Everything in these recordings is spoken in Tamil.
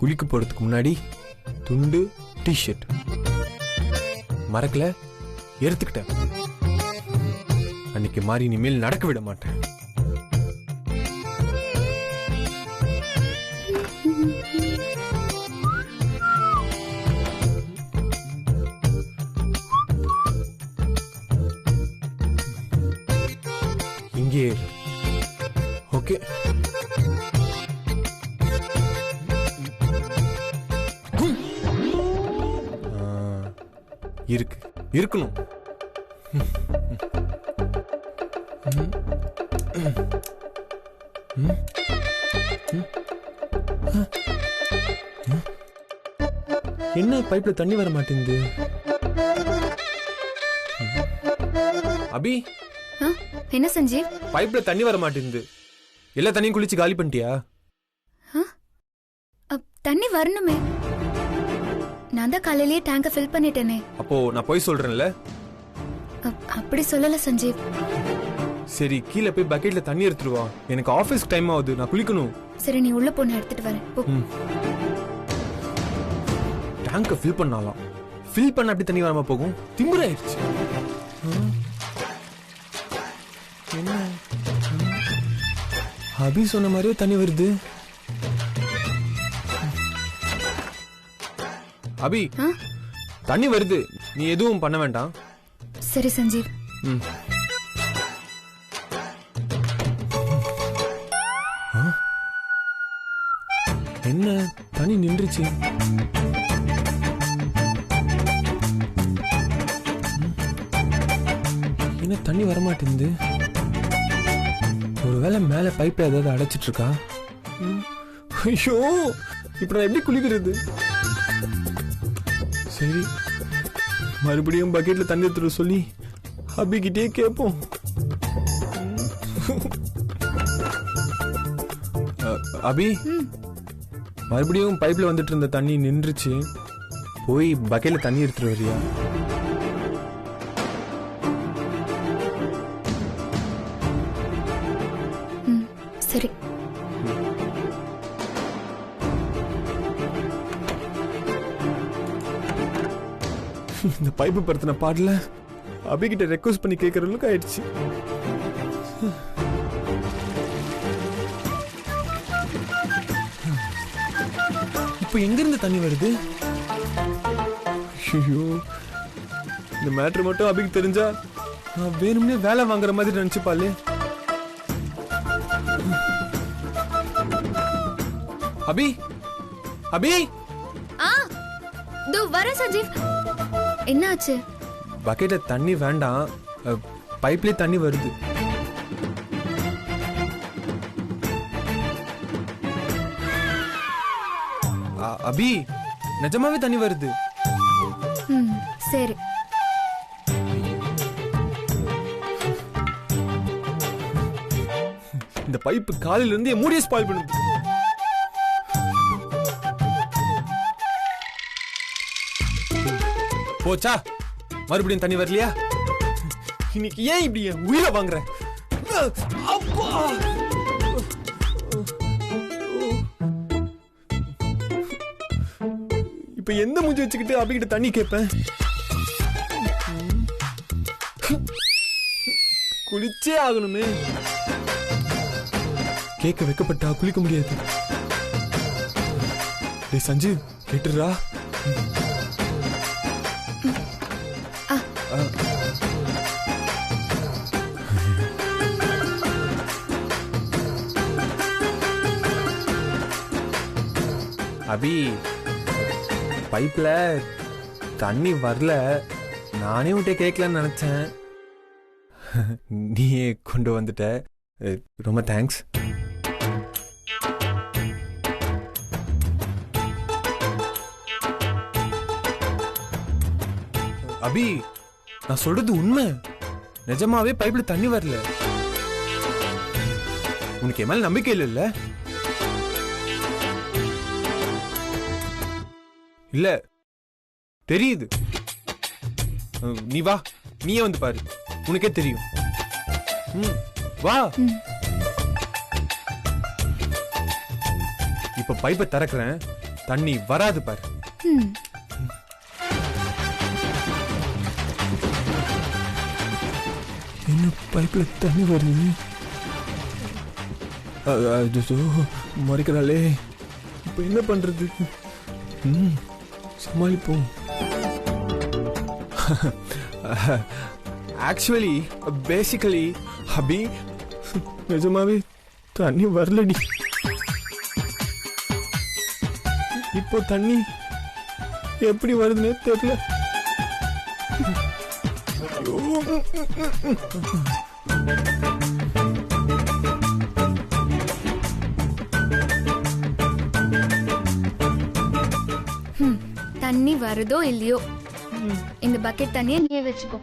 குளிக்க போறதுக்கு முன்னாடி துண்டு டிஷர்ட் மறக்கல, எடுத்துக்கிட்டேன். அன்னைக்கு மாதிரி இனிமேல் நடக்க விட மாட்டேன். இங்கே ஓகே. இருக்கு இருக்கணும். என்ன பைப்ல தண்ணி வர மாட்டேங்குது? அபி, என்ன சஞ்சீவ்? பைப்ல தண்ணி வர மாட்டேங்குது. எல்லா தண்ணியும் குளிச்சு காலி பண்ணிட்டியா? தண்ணி வரணுமே. நான் தான் காலையிலேயே டேங்க ஃபில் பண்ணிட்டேனே. அப்போ நான் போய் சொல்றேன்ல. அப்படி சொல்லல சஞ்சீவ். சரி, கீழே போய் பக்கெட்ல தண்ணி எடுத்துட்டு வா. எனக்கு ஆபீஸ் டைம் ஆகுது, நான் குளிக்கணும். சரி, நீ உள்ள போன எடுத்துட்டு வரேன். போ. டேங்க ஃபில் பண்ணாலாம். ஃபில் பண்ண அப்படி தண்ணி வராம போகும். திமிராயிருச்சு. என்ன அபி சொன்ன மாதிரியே தண்ணி வருது. அபி, தண்ணி வருது, நீ எதுவும் பண்ண வேண்டாம். சரி சஞ்சீவ். என்ன தண்ணி நின்றுச்சு? என்ன தண்ணி வரமாட்டேங்குது? ஒருவேளை மேல பைப்ல ஏதாவது அடைச்சிட்டு இருக்கா? ஐயோ, இப்ப நான் எப்படி குளிக்கிறது? சரி, மறுபடியும் பக்கெட்ல தண்ணி எடுத்துட்டு சொல்லி அபிகிட்டே கேட்போம். அபி, மறுபடியும் பைப்ல வந்துட்டு இருந்த தண்ணி நின்றுச்சு. போய் பக்கெட்ல தண்ணி எடுத்துட்டு வரியா? சரி. இந்த பைப்பு படுத்தின பாடல அபிகிட்ட ரெக்வஸ்ட் பண்ணி கேட்கற அளவுக்கு ஆயிடுச்சு. இப்ப எங்க இருந்து தண்ணி வருது? ஐயோ, இந்த மேட்ரு மட்டும் அபிக்கு தெரிஞ்சா நான் வேணும்னே வேலை வாங்குற மாதிரி நினைச்சுப்பாளே. அபி, அபி, வர சஞ்சீவ். என்ன ஆச்சு? பக்கெட்ல தண்ணி வேண்டாம், பைப்ல தண்ணி வருது. அபி, நிஜமாவே தண்ணி வருது. சரி. இந்த பைப்பு காலையில இருந்து என் மூடியை ஸ்பாயில் பண்ணுது. போச்சா? மறுபடியும் தண்ணி வரலையா? இன்னைக்கு ஏன் இப்படி உயிரை வாங்குற? அப்பா, இப்ப எந்த மூஞ்சி வச்சுக்கிட்டு அபிகிட்ட தண்ணி கேட்பேன்? குளிச்சே ஆகணுமே. கேட்க வைக்கப்பட்டா குளிக்க முடியாது. டேய் சஞ்சீவ், கேட்டுறா. அபி, பைப்ல தண்ணி வரல. நானே உன்கிட்ட கேட்கலான்னு நினைச்சேன், நீயே கொண்டு வந்துட்ட. ரொம்ப தேங்க்ஸ். அபி, நான் சொல்றது உண்மை. நிஜமாவே பைப்ல தண்ணி வரல. உனக்கு என் மேல நம்பிக்கை இல்ல? இல்ல, தெரியுது. நீ வா, நீயே வந்து பாரு, உனக்கே தெரியும். வா. இப்ப பைப்பை திறக்கிறேன், தண்ணி வராது பாரு. ம். என்ன பைப்ல தண்ணி வருது? மறைக்கிறாளே, இப்ப என்ன பண்றது? சமாளிப்போம். ஆக்சுவலி பேசிக்கலி அபி நிஜமாவே தண்ணி வரலடி. இப்போ தண்ணி எப்படி வருதுன்னே தெரியல. தண்ணி வருதோ இல்லையோ, இந்த பக்கெட் தண்ணியை நீயே வச்சுக்கோ.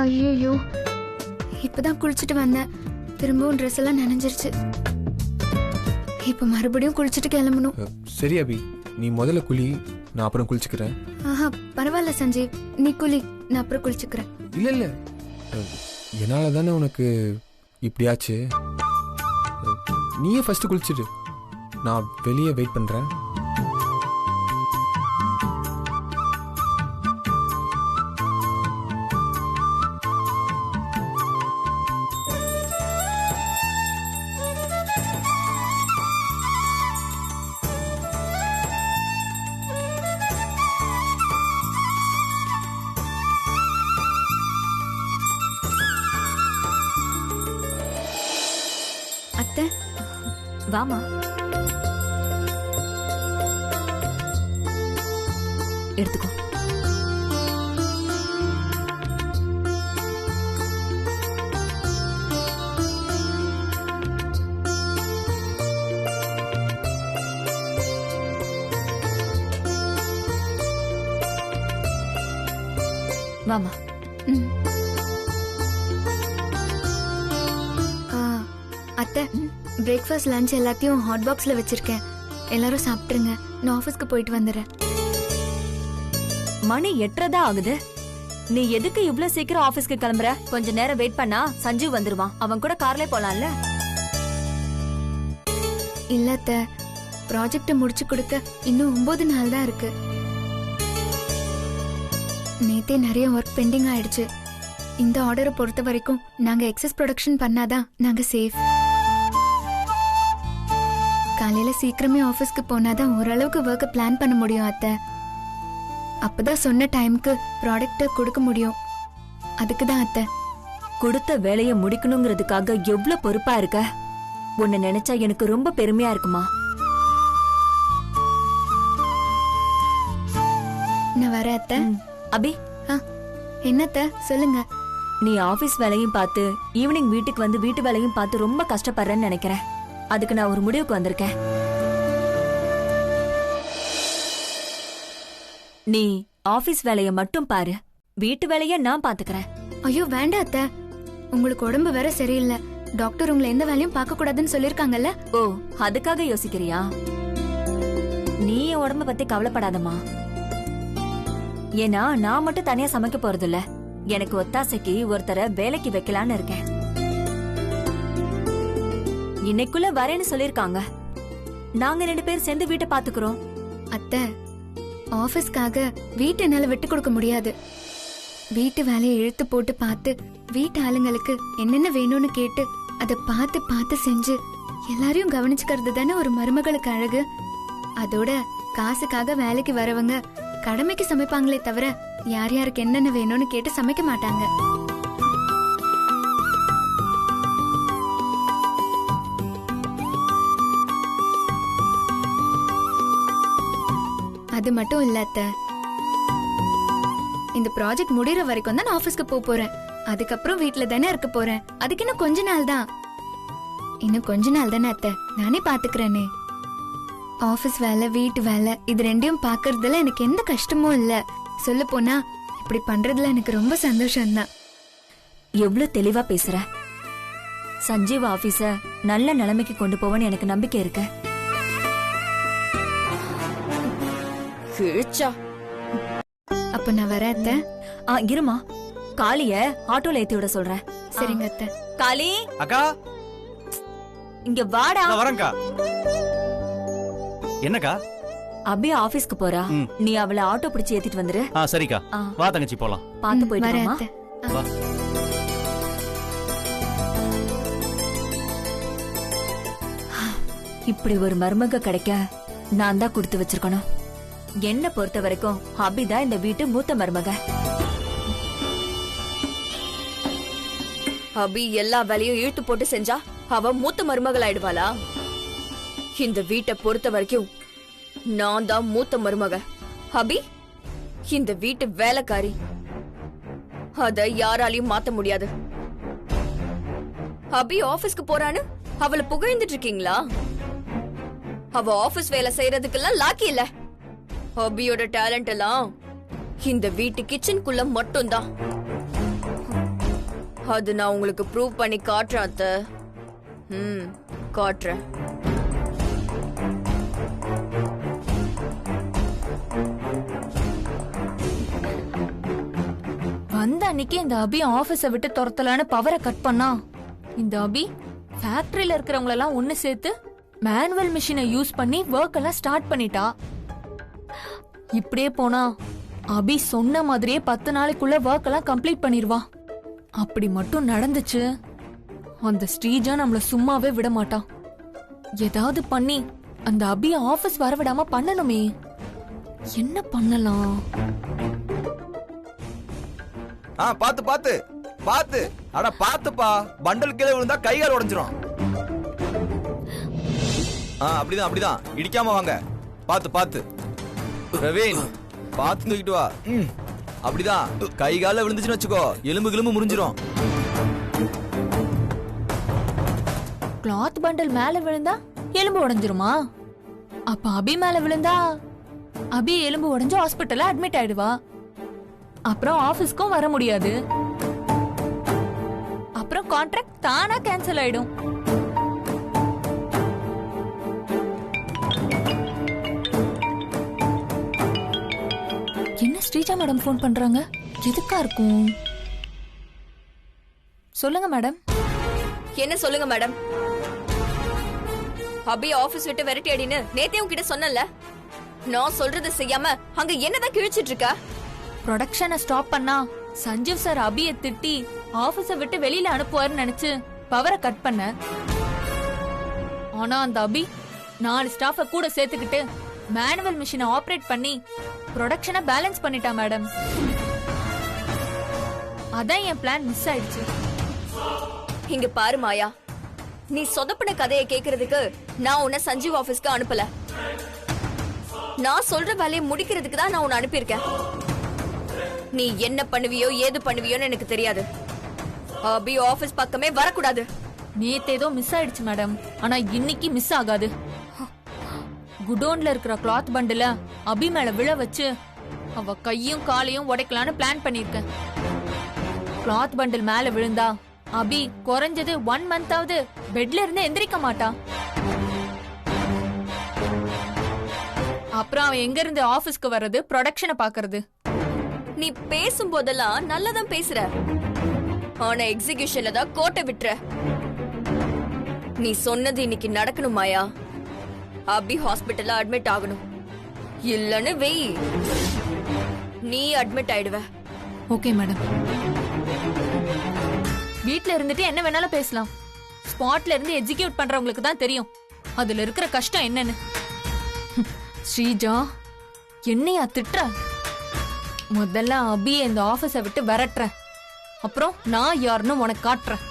ஐயோ, இப்பதான் குளிச்சுட்டு வந்தேன். திரும்பவும் ட்ரெஸ் எல்லாம் நனைஞ்சிருச்சு. இப்ப மறுபடியும் குளிச்சுட்டு கிளம்பணும். சரி அபி, நீ முதல்ல குளி, நான் அப்புறம் குளிச்சுக்கிறேன். ஆஹா, பரவாயில்ல சஞ்சீவ், நீ குளி, நான் அப்புறம் குளிச்சுக்கிறேன். இல்ல இல்ல, என்னால தானே உனக்கு இப்படியாச்சு. நீயே ஃபர்ஸ்ட் குளிச்சுட்டு, நான் வெளியே வெயிட் பண்றேன். அத்தை, வாமா, எடுத்துக்கோ. வாமா. அத்தை, பிரேக்ஃபாஸ்ட் லஞ்ச் எல்லாத்தையும் ஹாட் பாக்ஸ்ல வச்சிருக்கேன். எல்லாரும் சாப்பிட்டுருங்க. நான் ஆபீஸ்க்கு போயிட்டு வந்துடுறேன். மணி 8:30 ஆகுது. நீ எதுக்கு இவ்ளோ சீக்கிரம் ஆபீஸ்க்கு கிளம்புற? கொஞ்ச நேரம் வெயிட் பண்ணா சஞ்சீவ் வந்துருவான். அவன் கூட கார்ல போலாம்ல? இல்ல அத்தை, ப்ராஜெக்ட முடிச்சு கொடுக்க இன்னும் 9 நாள் தான் இருக்கு. நேத்தே நிறைய ஒர்க் பெண்டிங் ஆயிடுச்சு. இந்த ஆர்டரை பொறுத்த வரைக்கும் நாங்க எக்ஸஸ் ப்ரொடக்ஷன் பண்ணாதான் நாங்க சேஃப். காலையில சீக்கிரமே ஆபீஸ்க்கு போனாதான் ஓரளவுக்கு ஒர்க்க பிளான் பண்ண முடியும் அத்தை. அப்பதான் சொன்ன டைம்க்கு ப்ராடக்ட கொடுக்க முடியும். அதுக்குதான் அத்தை. கொடுத்த வேலைய முடிக்கணுங்கிறதுக்காக எவ்வளவு பொறுப்பா இருக்க. உன்னை நினைச்சா எனக்கு ரொம்ப பெருமையா இருக்குமா. நான் வரேன் அத்தை. அபி, ஆ, என்ன அத்தை சொல்லுங்க. நீ ஆபீஸ் வேலையும் பார்த்து ஈவினிங் வீட்டுக்கு வந்து வீட்டு வேலையும் பார்த்து ரொம்ப கஷ்டப்படுறேன்னு நினைக்கிறேன். அதுக்கு நான் ஒரு முடிவுக்கு வந்திருக்கேன். நீ ஆபீஸ் வேலைய மட்டும் பாரு, வீட்டு வேலைய நான் பாத்துக்கிறேன். ஐயோ வேண்டாம் அத்தை, உங்களுக்கு உடம்பு வேற சரியில்லை. டாக்டர் உங்களை எந்த வேலையும் பார்க்க கூடாதுன்னு சொல்லிருக்காங்கல்ல. ஓ, அதுக்காக யோசிக்கிறியா? நீ என் உடம்ப பத்தி கவலைப்படாதம்மா. ஏன்னா நான் மட்டும் தனியா சமைக்க போறது இல்ல, எனக்கு ஒத்தாசைக்கு ஒருத்தரை வேலைக்கு வைக்கலான்னு இருக்கேன். இன்னைக்குள்ள வரேன்னு சொல்லிருக்காங்க. நாங்க 2 பேர் சேர்ந்து வீட்டை பாத்துக்கிறோம். அத்தை, ஆபீஸ்க்காக வீட்டை என்னால விட்டு கொடுக்க முடியாது. வீட்டு வேலையை இழுத்து போட்டு பார்த்து வீட்டு ஆளுங்களுக்கு என்னென்ன வேணும்னு கேட்டு அதை பார்த்து பார்த்து செஞ்சு எல்லாரையும் கவனிச்சுக்கிறது தானே ஒரு மருமகளுக்கு அழகு. அதோட காசுக்காக வேலைக்கு வரவங்க கடமைக்கு சமைப்பாங்களே தவிர யார் யாருக்கு என்னென்ன வேணும்னு கேட்டு சமைக்க மாட்டாங்க. அது மட்டும் இல்ல அத்தை, இந்த ப்ராஜெக்ட் முடியற வரைக்கும் தான் நான் ஆபீஸ்க்கு போறேன். அதுக்கப்புறம் வீட்ல தானே இருக்க போறேன். அதுக்கு இன்னும் கொஞ்ச நாள் தான். இன்னும் கொஞ்ச நாள் தானே அத்தை, நானே பாத்துக்கிறேனே. ஆபீஸ் வேலை வீட்டு வேலை இது ரெண்டையும் பாக்குறதுல எனக்கு எந்த கஷ்டமும் இல்ல. சொல்ல போனா இப்படி பண்றதுல எனக்கு ரொம்ப சந்தோஷம் தான். எவ்வளவு தெளிவா பேசுற. சஞ்சீவ் ஆபீஸ நல்ல நிலைமைக்கு கொண்டு போவன்னு எனக்கு நம்பிக்கை இருக்கு. கிழிச்சா. அப்ப நான் வரேன் அத்தை. இருமா, காளிய ஆட்டோல ஏத்தி விட சொல்றேன். சரிங்க அத்தை. காளி அக்கா, இங்க வாடா. நான் வரேன்க்கா. என்னக்கா? அபி ஆபீஸ்க்கு போறா, நீ அவளை ஆட்டோ பிடிச்சு ஏத்திட்டு வந்துரு. சரிக்கா, வா தங்கச்சி போலாம். பாத்து போயிட்டு வரேன் வாமா. அத்தை. வா. இப்படி ஒரு மருமக கிடைக்க நான் தான் கொடுத்து வச்சிருக்கணும். என்ன பொறுத்த வரைக்கும் அபிதான் இந்த வீட்டு மூத்த மருமக. அபி எல்லா வேலையும் இழுத்து போட்டு செஞ்சா அவ மூத்த மருமகள் ஆயிடுவாளா? இந்த வீட்டை பொறுத்த வரைக்கும் நான் தான் மூத்த மருமக. அபி இந்த வீட்டு வேலைக்காரி. அத யாராலையும் மாத்த முடியாது. அபி ஆபீஸ்க்கு போறான்னு அவளை புகழ்ந்துட்டு இருக்கீங்களா? அவ ஆபீஸ் வேலை செய்யறதுக்கெல்லாம் லாக்கி இல்ல. அபியோட டேலண்ட் எல்லாம் இந்த வீட்டு கிச்சனுக்குள்ள மட்டும்தான். அது நான் உங்களுக்கு ப்ரூவ் பண்ணி காட்டுறேன் அத்தை. காட்டுறேன். வந்த அன்னைக்கு இந்த அபி ஆபீஸ விட்டு துரத்தலான்னு பவரை கட் பண்ணா, இந்த அபி ஃபேக்டரியில இருக்கிறவங்க எல்லாம் ஒண்ணு சேர்த்து மேனுவல் மிஷினை யூஸ் பண்ணி ஒர்க் எல்லாம் ஸ்டார்ட் பண்ணிட்டா. இப்படியே போனா அபி சொன்ன மாதிரியே 10 நாளைக்குள்ள ஒர்க் எல்லாம் கம்ப்ளீட் பண்ணிடுவா. அப்படி மட்டும் நடந்துச்சு, அந்த ஸ்ரீஜா நம்மள சும்மாவே விட மாட்டான். ஏதாவது பண்ணி அந்த அபி ஆபீஸ் வரவிடாம பண்ணணுமே. என்ன பண்ணலாம்? பாத்து பாத்து பாத்து. அட பாத்துப்பா, பண்டல் கீழே விழுந்தா கைகால் உடைஞ்சிரும். அப்படிதான் அப்படிதான், இடிக்காம வாங்க. பாத்து பாத்து. பிரவீன், பாத்து தூக்கிட்டு வா. அப்படிதான், கை கால விழுந்துச்சுன்னு வச்சுக்கோ, எலும்பு கிளம்பு முறிஞ்சிரும். கிளாத் பண்டல் மேல விழுந்தா எலும்பு உடைஞ்சிருமா? அப்ப அபி மேல விழுந்தா அபி எலும்பு உடைஞ்சு ஹாஸ்பிட்டல்ல அட்மிட் ஆயிடுவா. அப்புறம் ஆபீஸ்க்கும் வர முடியாது. அப்புறம் கான்ட்ராக்ட் தானா கேன்சல் ஆயிடும். என்ன ஸ்ரீஜா மேடம் போன் பண்றாங்க? எதுக்கா இருக்கும்? சொல்லுங்க மேடம். என்ன சொல்லுங்க மேடம்? அபி ஆபீஸ் விட்டு விரட்டி அடின்னு நேத்தே உன்கிட்ட சொன்னல. நான் சொல்றது செய்யாம அங்க என்னதான் கிழிச்சிட்டு இருக்க? ப்ரொடக்ஷனை ஸ்டாப் பண்ணா சஞ்சீவ் சார் அபியை திட்டி ஆபீஸ விட்டு வெளியில அனுப்புவாருன்னு நினைச்சு பவரை கட் பண்ண. ஆனா அந்த அபி 4 ஸ்டாஃப கூட சேர்த்துக்கிட்டு மேனுவல் மிஷினை ஆபரேட் பண்ணி ப்ரொடக்ஷனை பேலன்ஸ் பண்ணிட்டா மேடம். அதான் என் பிளான் மிஸ் ஆயிடுச்சு. இங்க பாரு மாயா, நீ சொதப்பின கதையை கேக்குறதுக்கு நான் உன்னை சஞ்சீவ் ஆபீஸ்க்கு அனுப்பல. நான் சொல்ற வேலையை முடிக்கிறதுக்கு தான் நான் உன்னை அனுப்பியிருக்கேன். நீ என்ன பண்ணுவியோ ஏது பண்ணுவியோன்னு எனக்கு தெரியாது. அபி ஆபீஸ் பக்கமே வரக்கூடாது. நேத்து ஏதோ மிஸ் ஆயிடுச்சு மேடம், ஆனா இன்னைக்கு மிஸ் ஆகாது. குடோன்ல இருக்கிற கிளாத் பண்டில அபி மேல விழ வச்சு அவ கையும் காலையும் உடைக்கலான்னு பிளான் பண்ணிருக்கேன். கிளாத் பண்டில் மேல விழுந்தா அபி குறைஞ்சது 1 மந்தாவது பெட்ல இருந்து எந்திரிக்க மாட்டா. அப்புறம் அவன் எங்க இருந்து ஆபீஸ்க்கு வர்றது, ப்ரொடக்ஷனை பாக்குறது? நீ பேசும்போதெல்லாம் நல்லதான் பேசுற, ஆனா எக்ஸிகியூஷன்ல தான் கோட்டை விட்டுற. நீ சொன்னது இன்னைக்கு நடக்கணும் மாயா. அபி ஹாஸ்பிட்டல்ல அட்மிட் ஆகணும். இல்லன்னு வெய், நீ அட்மிட் ஆயிடுவ. Okay madam. வீட்ல இருந்துட்டு என்ன வேணாலும் பேசலாம். ஸ்பாட்ல இருந்து எக்ஸிக்யூட் பண்றவங்களுக்கு தான் தெரியும் அதுல இருக்கிற கஷ்டம் என்னன்னு. ஸ்ரீஜா, என்னையா திட்டுற? முதல்ல அபியை இந்த ஆபீஸை விட்டு விரட்டுறேன், அப்புறம் நான் யாருன்னு உனக்கு காட்டுறேன்.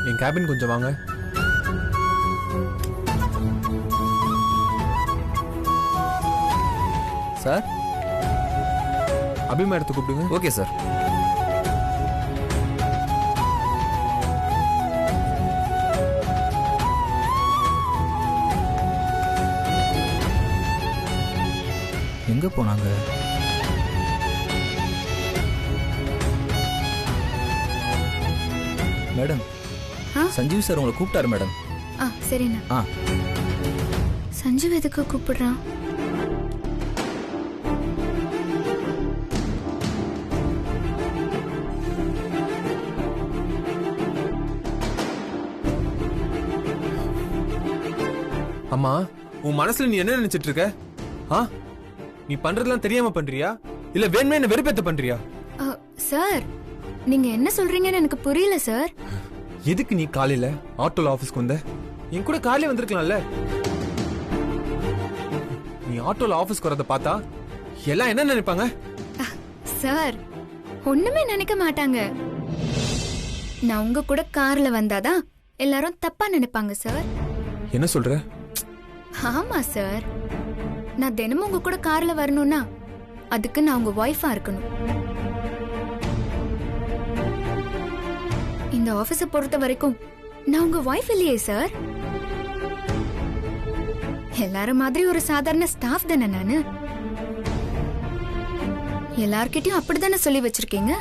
என் கேபின் கொஞ்சம் வாங்க. சார், அபி மேடத்தை கூப்பிடுங்க. Okay sir. எங்க போனாங்க? மேடம், சஞ்சீவ் சார் உங்களை கூப்பிட்டாரு மேடம். சரிண்ணா. சஞ்சீவ் எதுக்கு கூப்பிடுறான்? அம்மா, உன் மனசுல நீ என்ன நினைச்சிட்டு இருக்க? நீ பண்றதெல்லாம் தெரியாம பண்றியா, இல்ல வேணுமே என்ன வெறுப்பேத்த பண்றியா? சார், நீங்க என்ன சொல்றீங்கன்னு எனக்கு புரியல சார். எதுக்கு நீ காலையில ஆட்டோல ஆபீஸ்க்கு வந்த? என் கூட காலையில வந்திருக்கலாம்ல. நீ ஆட்டோல ஆபீஸ்க்கு வரத பார்த்தா எல்லாம் என்ன நினைப்பாங்க? சார், ஒண்ணுமே நினைக்க மாட்டாங்க. நான் உங்க கூட கார்ல வந்தாதான் எல்லாரும் தப்பா நினைப்பாங்க சார். என்ன சொல்ற? ஆமா சார், நான் தினமும் உங்க கூட கார்ல வரணும்னா அதுக்கு நான் உங்க ஒய்ஃபா இருக்கணும். இந்த ஆபீஸ பொறுத்த வரைக்கும் நான் உங்க ஒய்ஃப் இல்லையே சார். எல்லாரும் மாதிரி ஒரு சாதாரண ஸ்டாஃப் தானே நானு. எல்லார்கிட்டயும் அப்படித்தானே சொல்லி வச்சிருக்கீங்க.